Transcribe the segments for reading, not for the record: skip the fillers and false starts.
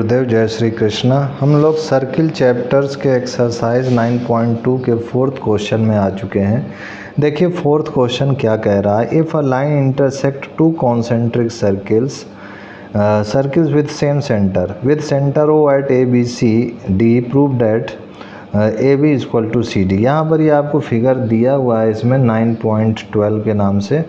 गुरुदेव, जय श्री कृष्णा। हम लोग सर्किल चैप्टर्स के एक्सरसाइज 9.2 के फोर्थ क्वेश्चन में आ चुके हैं। देखिए फोर्थ क्वेश्चन क्या कह रहा है। If a line intersect two concentric circles with centre O at A B C D, prove that A B equal to C D. यहाँ पर ये आपको फिगर दिया हुआ है इसमें 9.12 के नाम से।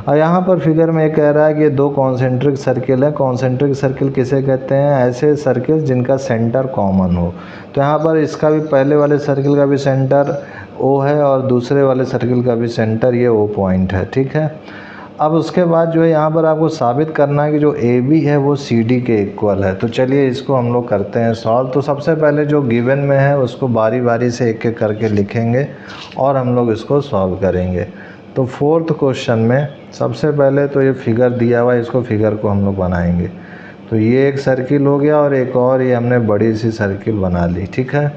और यहाँ पर फिगर में कह रहा है कि दो कॉन्सेंट्रिक सर्किल है। कॉन्सेंट्रिक सर्किल किसे कहते हैं? ऐसे सर्किल जिनका सेंटर कॉमन हो। तो यहाँ पर इसका भी पहले वाले सर्किल का भी सेंटर ओ है और दूसरे वाले सर्किल का भी सेंटर ये ओ पॉइंट है, ठीक है। अब उसके बाद जो है यहाँ पर आपको साबित करना है कि जो ए बी है वो सी डी के इक्वल है। तो चलिए इसको हम लोग करते हैं सॉल्व। तो सबसे पहले जो गिवन में है उसको बारी बारी से एक एक करके लिखेंगे और हम लोग इसको सॉल्व करेंगे। तो फोर्थ क्वेश्चन में सबसे पहले तो ये फिगर दिया हुआ है, इसको फिगर को हम लोग बनाएंगे। तो ये एक सर्किल हो गया और एक और ये हमने बड़ी सी सर्किल बना ली, ठीक है।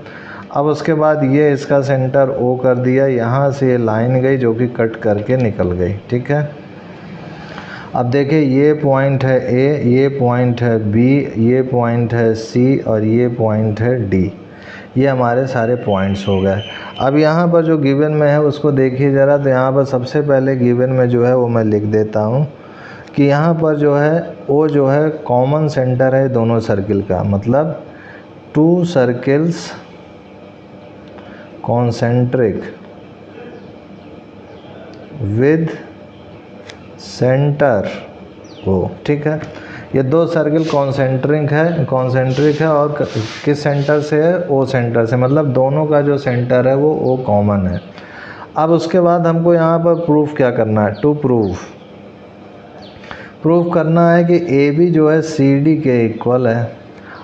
अब उसके बाद ये इसका सेंटर ओ कर दिया, यहाँ से ये लाइन गई जो कि कट करके निकल गई, ठीक है। अब देखिए ये पॉइंट है ए, ये पॉइंट है बी, ये पॉइंट है सी और ये पॉइंट है डी। ये हमारे सारे पॉइंट्स हो गए। अब यहाँ पर जो गिवन में है उसको देखिए ज़रा। तो यहाँ पर सबसे पहले गिवन में जो है वो मैं लिख देता हूँ कि यहाँ पर जो है वो जो है कॉमन सेंटर है दोनों सर्किल का। मतलब two circles concentric with centre O, ठीक है। ये दो सर्किल कॉन्सेंट्रिक है और किस सेंटर से है? ओ सेंटर से। मतलब दोनों का जो सेंटर है वो ओ कॉमन है। अब उसके बाद हमको यहाँ पर प्रूफ क्या करना है? टू प्रूफ करना है कि ए बी जो है सी डी के इक्वल है।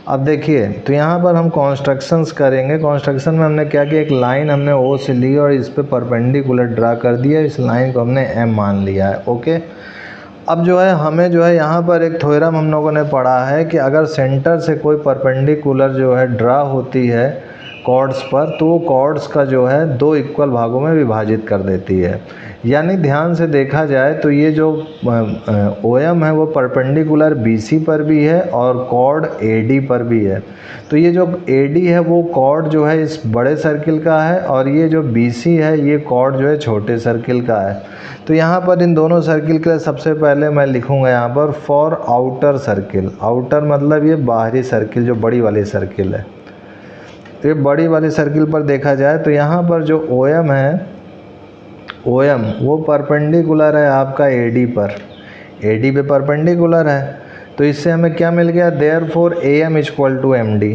अब देखिए तो यहाँ पर हम कॉन्स्ट्रक्शंस करेंगे। कॉन्स्ट्रक्शन में हमने क्या किया, एक लाइन हमने ओ से ली और इस पे परपेंडिकुलर ड्रा कर दिया। इस लाइन को हमने एम मान लिया है, ओके। अब जो है हमें जो है यहाँ पर एक थ्योरम हम लोगों ने पढ़ा है कि अगर सेंटर से कोई परपेंडिकुलर जो है ड्रा होती है कॉर्ड्स पर, तो वो कॉर्ड्स का जो है दो इक्वल भागों में विभाजित कर देती है। यानी ध्यान से देखा जाए तो ये जो ओ एम है वो परपेंडिकुलर बी सी पर भी है और कॉर्ड ए डी पर भी है। तो ये जो ए डी है वो कॉर्ड जो है इस बड़े सर्किल का है और ये जो बी सी है ये कॉर्ड जो है छोटे सर्किल का है। तो यहाँ पर इन दोनों सर्किल के लिए सबसे पहले मैं लिखूँगा यहाँ पर फॉर आउटर सर्किल। आउटर मतलब ये बाहरी सर्किल, जो बड़ी वाली सर्किल है। तो ये बड़ी वाली सर्किल पर देखा जाए तो यहाँ पर जो ओ एम है, ओ एम वो परपेंडिकुलर है आपका ए डी पर। ए डी पे परपेंडिकुलर है। तो इससे हमें क्या मिल गया? Therefore A M equal to M D.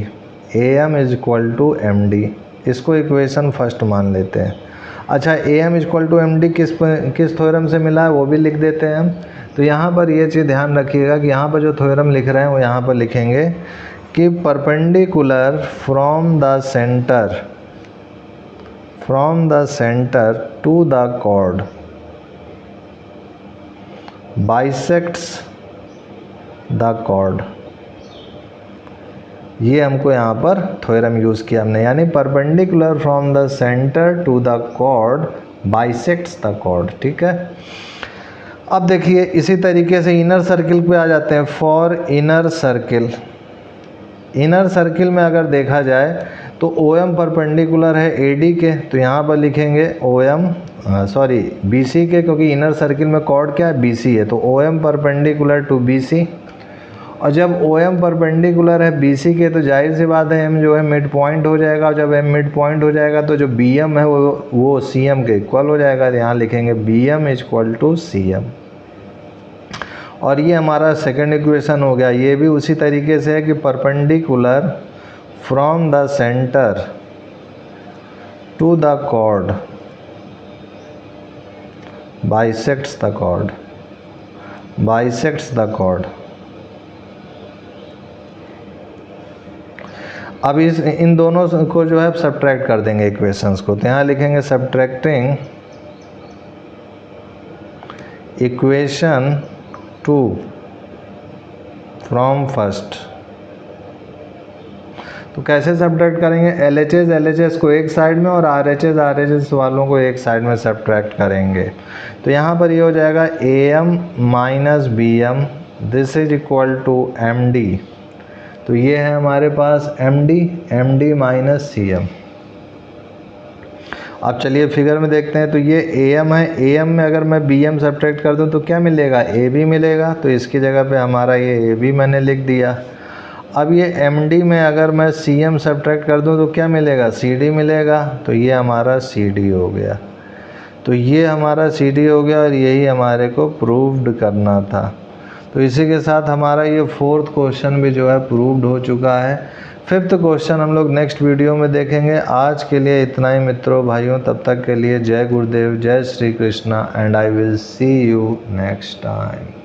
A M equal to M D, इसको इक्वेशन फर्स्ट मान लेते हैं। अच्छा, A M equal to M D किस थ्योरम से मिला है वो भी लिख देते हैं हम। तो यहाँ पर ये चीज़ ध्यान रखिएगा कि यहाँ पर जो थ्योरम लिख रहे हैं वो यहाँ पर लिखेंगे कि perpendicular from the centre to the chord bisects the chord. ये हमको यहाँ पर थ्योरम यूज़ किया हमने, यानी perpendicular from the centre to the chord bisects the chord, ठीक है। अब देखिए इसी तरीके से इनर सर्किल पे आ जाते हैं। फॉर इनर सर्किल में अगर देखा जाए तो ओ एम परपेंडिकुलर है ए डी के। तो यहाँ पर लिखेंगे ओ एम बी सी के, क्योंकि इनर सर्किल में कॉर्ड क्या है? बी सी है। तो O M perpendicular to B C. और जब ओ एम परपेंडिकुलर है बी सी के तो जाहिर सी बात है एम जो है मिड पॉइंट हो जाएगा। और जब एम मिड पॉइंट हो जाएगा तो जो बी एम है वो सी एम के इक्वल हो जाएगा। तो यहाँ लिखेंगे B M equal to C M. और ये हमारा सेकंड इक्वेशन हो गया। ये भी उसी तरीके से है कि perpendicular from the centre to the chord bisects the chord. अब इन दोनों को जो है सब्ट्रैक्ट कर देंगे इक्वेशंस को। तो यहाँ लिखेंगे सब्ट्रैक्टिंग इक्वेशन 2 फ्रॉम फर्स्ट। तो कैसे सब्ट्रैक्ट करेंगे? LHS को एक साइड में और RHS वालों को एक साइड में सब्ट्रैक्ट करेंगे। तो यहाँ पर ये हो जाएगा AM minus BM, this is equal to MD। तो ये है हमारे पास M D minus C M. अब चलिए फिगर में देखते हैं। तो ये ए एम है, ए एम में अगर मैं बी एम सब्ट्रैक्ट कर दूँ तो क्या मिलेगा, ए बी मिलेगा। तो इसकी जगह पे हमारा ये ए बी मैंने लिख दिया। अब ये एम डी में अगर मैं सी एम सब्ट्रैक्ट कर दूँ तो क्या मिलेगा, सी डी मिलेगा। तो ये हमारा सी डी हो गया। तो ये हमारा सी डी हो गया और यही हमारे को प्रूव्ड करना था। तो इसी के साथ हमारा ये फोर्थ क्वेश्चन भी जो है प्रूव्ड हो चुका है। फिफ्थ क्वेश्चन हम लोग नेक्स्ट वीडियो में देखेंगे। आज के लिए इतना ही मित्रों भाइयों, तब तक के लिए जय गुरुदेव, जय Shri Krishna and I will see you next time.